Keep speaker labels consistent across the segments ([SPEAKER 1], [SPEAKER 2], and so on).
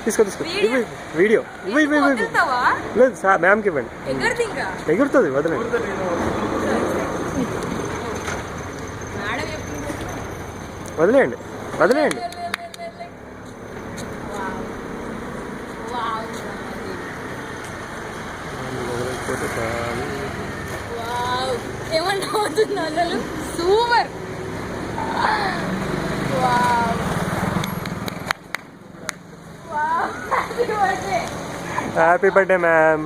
[SPEAKER 1] తీసుకో వీడియో లేదు సార్ మ్యామ్కి ఇవ్వండి. ఎగురుతుంది వదిలేండి వదిలేయండి వదిలేయండి.
[SPEAKER 2] ఏమన్నా అవుతుంది అసలు సూపర్.
[SPEAKER 1] Happy birthday ma'am.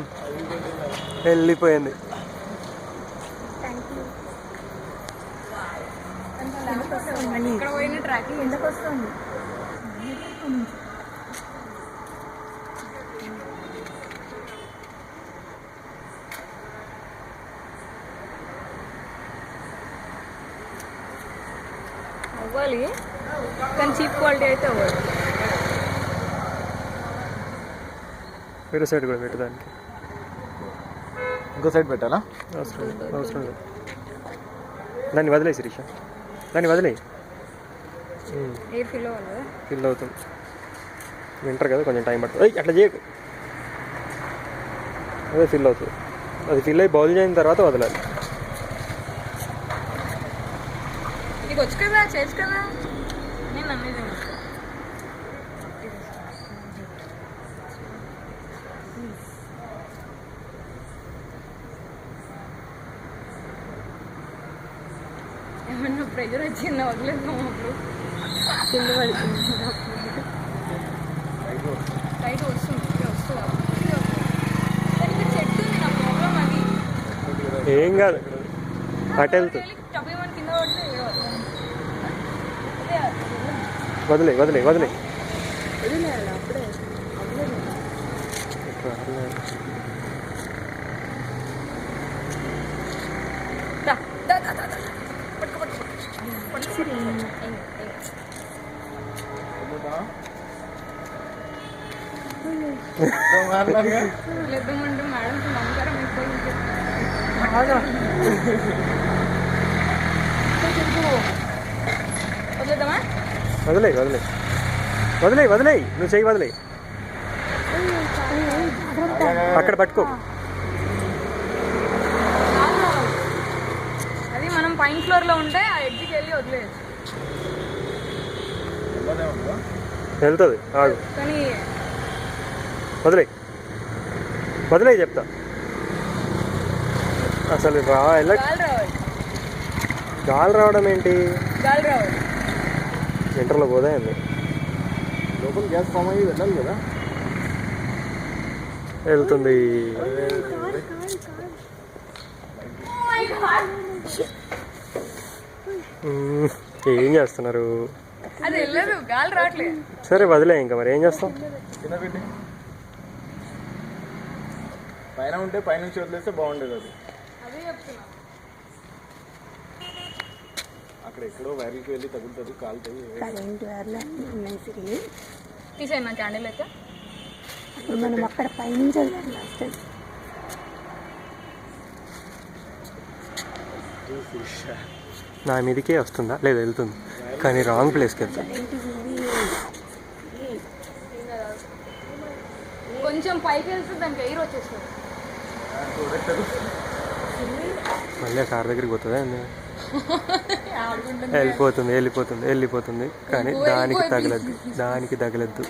[SPEAKER 1] వెళ్ళిపోయింది.
[SPEAKER 2] ఇక్కడ పోయిన ట్రాకింగ్ ఎందుకు వస్తుంది? అవ్వాలి కానీ చీప్ క్వాలిటీ అయితే అవ్వదు.
[SPEAKER 1] వేరే సైడ్ కూడా పెట్టడానికి
[SPEAKER 3] ఇంకో సైడ్ పెట్టాలా?
[SPEAKER 1] అవసరం లేదు. దాన్ని వదిలే శిరీష, దాన్ని వదిలే.
[SPEAKER 2] ఎయిర్ ఫిల్ అవ్వాలి కదా.
[SPEAKER 1] ఫిల్ అవుతుంది. వింటర్ కదా కొంచెం టైం పడుతుంది. అట్లా చేయకు. అదే ఫిల్ అవుతుంది. అది ఫిల్ అయ్యి బౌల్ చేసిన తర్వాత వదలాలి.
[SPEAKER 2] నీకు వచ్చు కదా, చేయొచ్చు కదా. నేను అమ్మేది ఏమన్నా ప్రెజర్ వచ్చిందా? వదిలేద్దాం. అప్పుడు కింద పడుతుంది. టైట్ వస్తుంది చెట్టు ఉంది. నా ప్రాబ్లం అది.
[SPEAKER 1] ఏం కాదు, అటు వెళ్తుంది.
[SPEAKER 2] టపేమని కింద పడితే
[SPEAKER 1] వదిలే వదిలే వదిలే.
[SPEAKER 2] వదిలేయాలి అప్పుడే. లేద్దామంటే మేడం నమ్మకారం అయిపోయింది. వదిలేద్దామా?
[SPEAKER 1] వదిలే వదిలే వదిలే వదిలే. నువ్వు చెయ్యి వదిలే. అక్కడ పట్టుకో.
[SPEAKER 2] అది మనం పైన ఫ్లోర్లో ఉంటే ఆ ఎడ్జ్కి వెళ్ళి వదిలేయచ్చు.
[SPEAKER 1] వెళ్తుంది. ఆగు.
[SPEAKER 2] కానీ
[SPEAKER 1] వదిలే వదిలే చెప్తా. అసలు
[SPEAKER 2] గాలి రావాలి.
[SPEAKER 1] గాలి రావడం ఏంటి?
[SPEAKER 2] గాలి రావాలి.
[SPEAKER 1] సెంటర్లో పోదా ఏంది?
[SPEAKER 3] లోపల గ్యాస్ ఫామ్ అయ్యి వెళ్ళాలి కదా.
[SPEAKER 1] వెళ్తుంది. ఏం చేస్తున్నారు?
[SPEAKER 2] అది వెళ్ళదు, గాలి రావట్లేదు.
[SPEAKER 1] సరే వదిలే. ఇంకా మరి ఏం చేస్తాం?
[SPEAKER 3] కింద పెట్టి పైన ఉంటే పైనుంచి వదిలేస్తే బాగుండేది. అది
[SPEAKER 2] అదే చెప్తున్నా.
[SPEAKER 3] అక్కడ ఎక్కడో వైర్లకి వెళ్ళి తగులుతుంది, కాలుతుంది.
[SPEAKER 4] కరెంట్ వైర్లు ఉన్నాయి.
[SPEAKER 2] తీసేయండి నా క్యాండిల్ అయితే.
[SPEAKER 4] మనం అక్కడ పైనుంచి వదిలేం లాస్ట్ టైం.
[SPEAKER 1] నా మీదకే వస్తుందా? లేదు, వెళ్తుంది కానీ రాంగ్ ప్లేస్కి వెళ్తుంది.
[SPEAKER 2] కొంచెం పైకి వెళ్తే దానికి ఎయిర్ వచ్చేస్తుంది.
[SPEAKER 1] మళ్ళీ కార్ దగ్గరికి పోతుందా? వెళ్ళిపోతుంది వెళ్ళిపోతుంది వెళ్ళిపోతుంది కానీ దానికి తగలద్దు, దానికి తగలద్దు.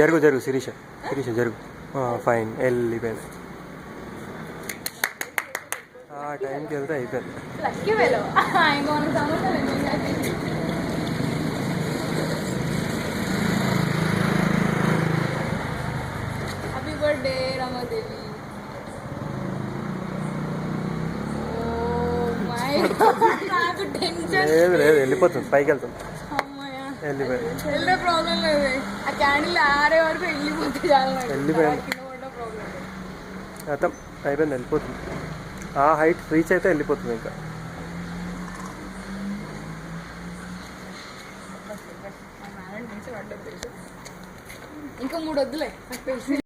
[SPEAKER 1] జరుగు జరుగు శిరీష, శిరీష జరుగు. ఫైన్, వెళ్ళిపోయింది. ఆ టైంకి వెళ్తే అయిపోయింది.
[SPEAKER 2] Happy birthday Ramadevi. నాకు టెన్షన్.
[SPEAKER 1] లేదు లేదు, వెళ్ళిపోతుంది, పైకి వెళ్తుంది. వెళ్ళిపోయింది.
[SPEAKER 2] వెళ్ళే ప్రాబ్లం లేదు. ఆ క్యాండిల్ ఆరే వరకు వెళ్ళిపోతే చాలా.
[SPEAKER 1] వెళ్ళిపోయింది. అర్థం అయిపోయింది, వెళ్ళిపోతుంది. ఆ హైట్ రీచ్ అయితే వెళ్ళిపోతుంది.
[SPEAKER 2] ఇంకా 3 వద్దులే నాకు తెలిసి.